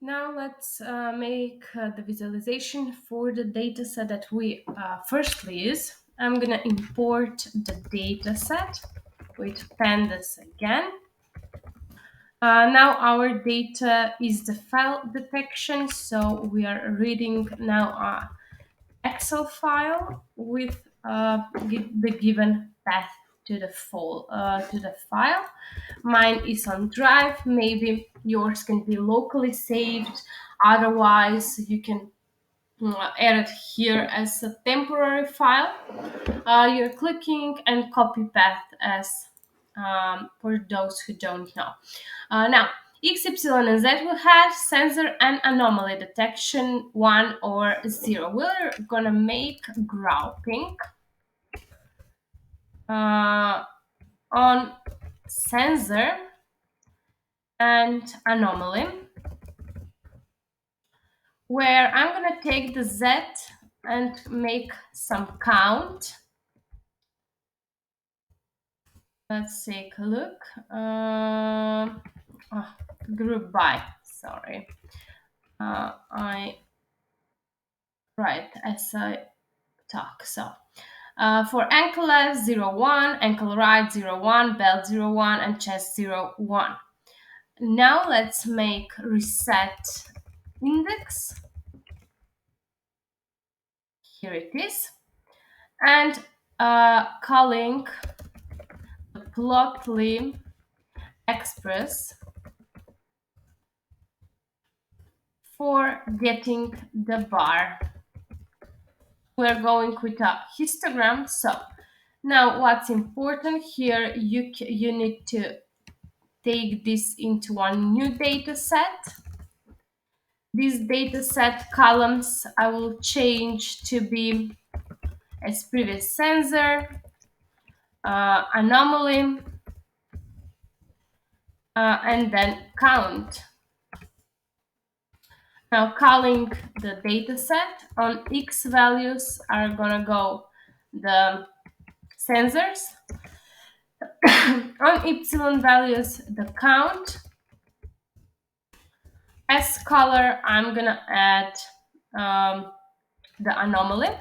Now let's make the visualization for the data set that we firstly use. I'm gonna import the data set with pandas again. Now our data is the file detection, so we are reading now a Excel file with the given path to the file. Mine is on Drive. Maybe yours can be locally saved. Otherwise, you can add it here as a temporary file. You're clicking and copy path as for those who don't know. Now, X, Y, and Z will have sensor and anomaly detection 1 or 0. We're gonna make grouping on sensor and anomaly, where I'm gonna take the Z and make some count. Let's take a look. Group by, sorry. I write as I talk. So for ankle left 0, 1, ankle right 0, 1, belt 0, 1, and chest 0, 1. Now let's make reset index. Here it is. And calling the plotly express for getting the bar. We're going with a histogram. So now what's important here, you need to take this into one new data set. These data set columns I will change to be as previous sensor, anomaly, and then count. Now calling the data set on X values are gonna go the sensors, on Y values the count. As color, I'm gonna add the anomaly.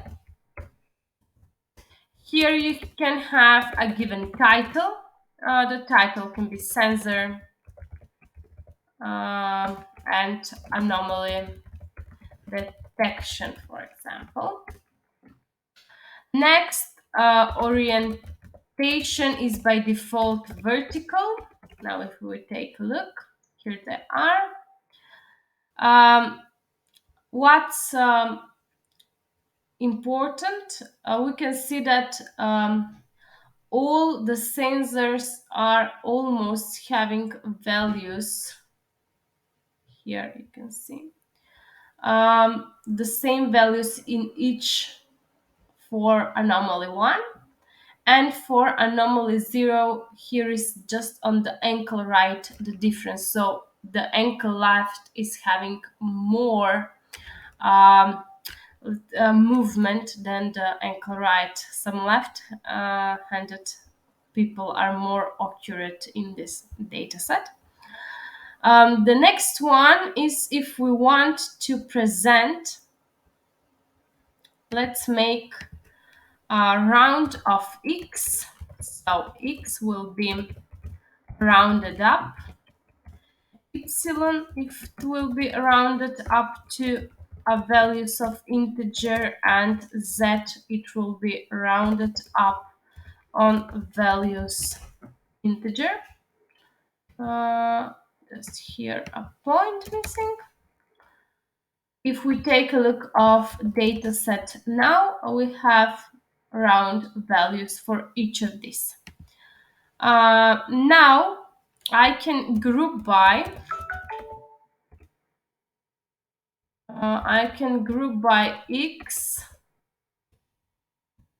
Here you can have a given title. The title can be sensor and anomaly detection, for example. Next, orientation is by default vertical. Now if we take a look, here they are. What's important, we can see that all the sensors are almost having values. Here you can see the same values in each for anomaly 1, and for anomaly 0 here is just on the ankle right the difference. So the ankle left is having more movement than the ankle right. Some left-handed people are more accurate in this data set. The next one is if we want to present, let's make a round of X. So X will be rounded up. Y, if it will be rounded up to a values of integer, and Z, it will be rounded up on values integer. Just here a point missing. If we take a look of data set now, we have round values for each of these. Now I can group by. I can group by X,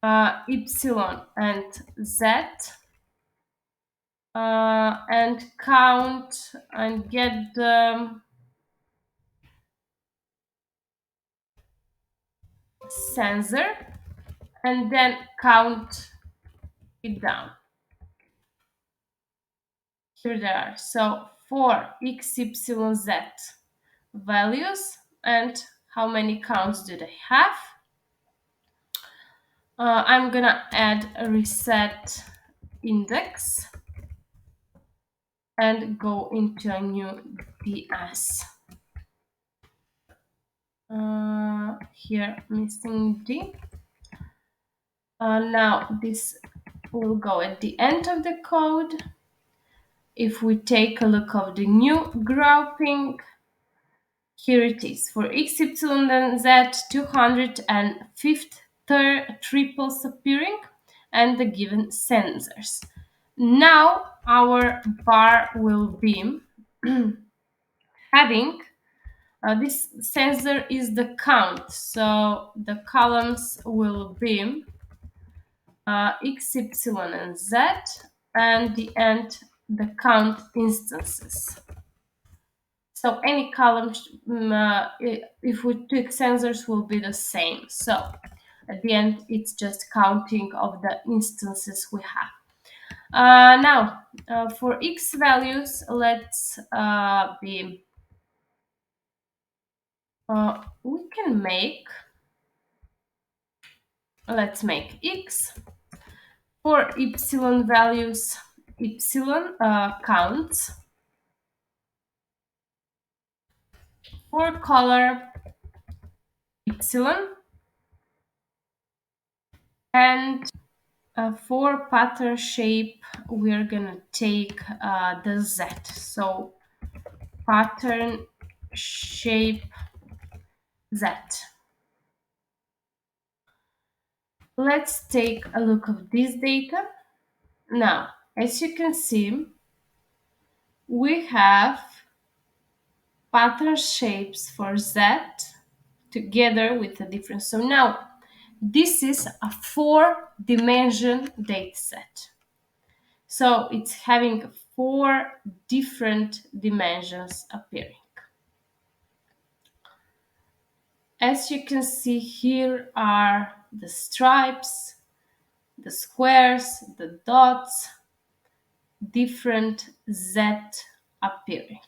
Y, and Z, and count and get the sensor, and then count it down. Here they are. So for X, Y, Z, values and how many counts do they have. I'm gonna add a reset index and go into a new DS. Here missing D. Now this will go at the end of the code. If we take a look of the new grouping, here it is. For x, y, and z, 205th triples appearing and the given sensors. Now our bar will be having this sensor is the count, so the columns will be x, y, and z, and the end the count instances. So any column, if we took sensors, will be the same. So at the end, it's just counting of the instances we have. Now, for x values, let's we can make, let's make x. For y values, y counts. For color, y, and for pattern shape, we're gonna take the Z. So pattern shape Z. Let's take a look of this data. Now, as you can see, we have pattern shapes for Z together with a difference. So now, this is a 4-dimension data set. So it's having 4 different dimensions appearing. As you can see, here are the stripes, the squares, the dots, different Z appearing.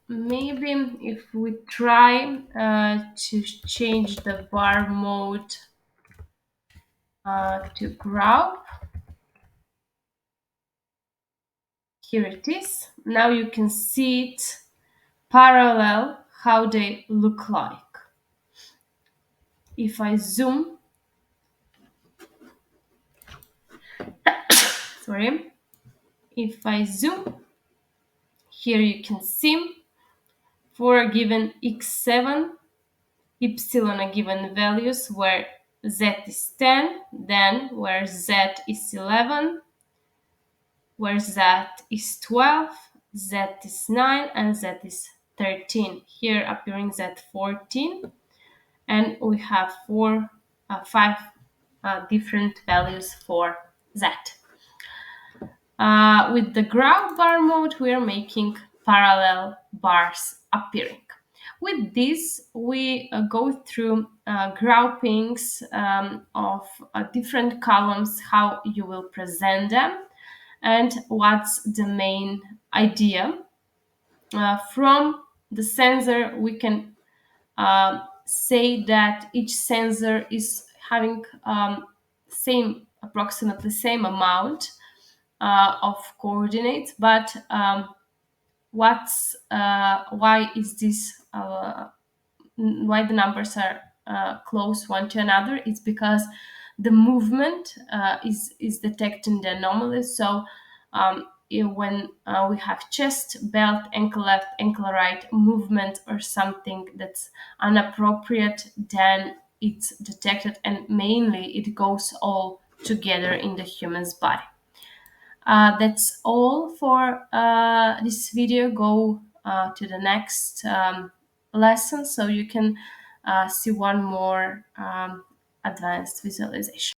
Maybe if we try to change the bar mode to group, here it is. Now you can see it parallel how they look like. If I zoom, sorry, if I zoom, here you can see for a given x7, y a given values where z is 10, then where z is 11, where z is 12, z is 9, and z is 13. Here appearing z 14, and we have 5 different values for z. With the graph bar mode, we are making parallel bars appearing. With this, we go through groupings of different columns, how you will present them, and what's the main idea. From the sensor, we can say that each sensor is having approximately same amount of coordinates, but why is this why the numbers are close one to another? It's because the movement is detecting the anomalies. So when we have chest, belt, ankle left, ankle right movement or something that's inappropriate, then it's detected, and mainly it goes all together in the human's body. That's all for this video. Go to the next lesson so you can see one more advanced visualization.